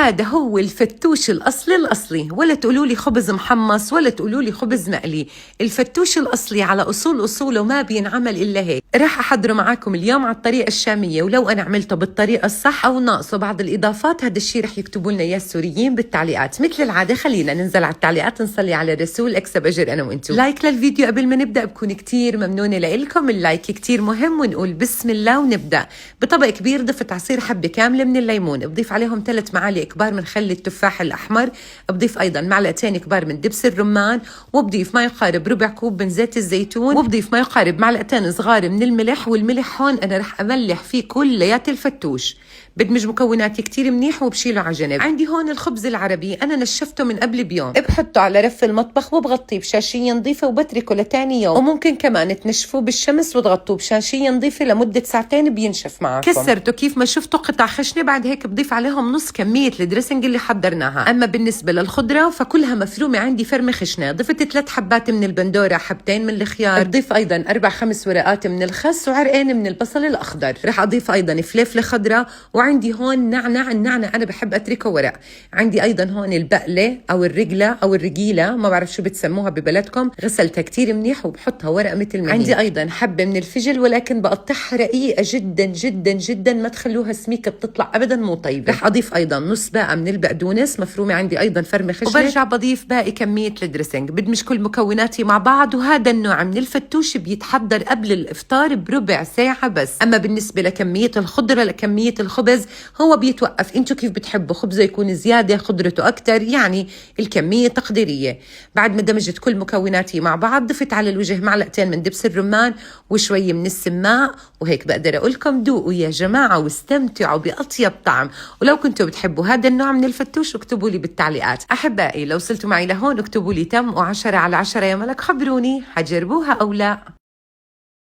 هذا هو الفتوش الأصلي، ولا تقولوا لي خبز محمص ولا تقولوا لي خبز مقلي. الفتوش الأصلي على أصوله ما بينعمل إلا هيك. راح أحضره معاكم اليوم على الطريقة الشامية، ولو أنا عملته بالطريقة الصح أو ناقصه بعض الإضافات هذا الشيء رح يكتبوا لنا إياه السوريين بالتعليقات. مثل العادة خلينا ننزل على التعليقات نصلي على الرسول أكسب أجر أنا وإنتو. لايك للفيديو قبل ما نبدأ بكون كتير ممنونة لإلكم، اللايك كتير مهم. ونقول بسم الله ونبدأ. بطبق كبير ضفت عصير حبة كاملة من الليمون، بضيف عليهم 3 معالق كبار من خل التفاح الأحمر، بضيف أيضا معلقتين كبار من دبس الرمان، وبضيف ما يقارب ربع كوب من زيت الزيتون، وبضيف ما يقارب معلقتين صغار من الملح. والملح هون أنا رح أملح فيه كليات الفتوش، بدمج مكوناتي كتير منيح وبشيله على جنب. عندي هون الخبز العربي أنا نشفته من قبل بيوم، بحطه على رف المطبخ وبغطيه بشاشية نظيفة وبتركه لتاني يوم، وممكن كمان تنشفوه بالشمس وتغطوه بشاشية نظيفة لمدة 2 ساعات بينشف معكم. كسرته كيف ما شفتوا قطع خشنة، بعد هيك بضيف عليهم نص كمية الدريسنج اللي حضرناها. أما بالنسبة للخضرة فكلها مفرومة عندي فرمة خشنة، ضفت 3 حبات من البندورة، حبتين من الخيار، بضيف أيضا 4-5 ورقات من الخس وعرقين من البصل الأخضر. رح أضيف أيضا فليفلة خضراء، وعندي هون نعناع. النعناع أنا بحب أتركه ورق. عندي أيضا هون البقلة أو الرجلة أو الرجيلة، ما بعرف شو بتسموها ببلدكم، غسلتها كتير منيح وبحطها ورق مثل ما عندي أيضا حبة من الفجل، ولكن بقطعها رقيقة جدا جدا جدا، ما تخلوها سميكة بتطلع أبدا مو طيبة. رح أضيف أيضا نص باقة من البقدونس مفرومة عندي أيضا فرمة خشنة، وبرجع بضيف باقي كمية الدريسنج. بدمج كل مكوناتي مع بعض، وهذا النوع من الفتوش بيتحضر قبل الإفطار بربع ساعة بس. أما بالنسبة لكمية الخضرة لكمية الخبز هو بيتوقف انتو كيف بتحبوا، خبزه يكون زيادة خضرته أكتر، يعني الكمية تقديرية. بعد ما دمجت كل مكوناتي مع بعض ضفت على الوجه معلقتين من دبس الرمان وشوية من السماق، وهيك بقدر أقول لكم دوقوا يا جماعة واستمتعوا بأطيب طعم. ولو كنتوا بتحبوا هذا النوع من الفتوش اكتبوا لي بالتعليقات. أحبائي لو وصلتوا معي لهون اكتبوا لي تم و10 على 10 يا ملك، خبروني حجربوها أو لا.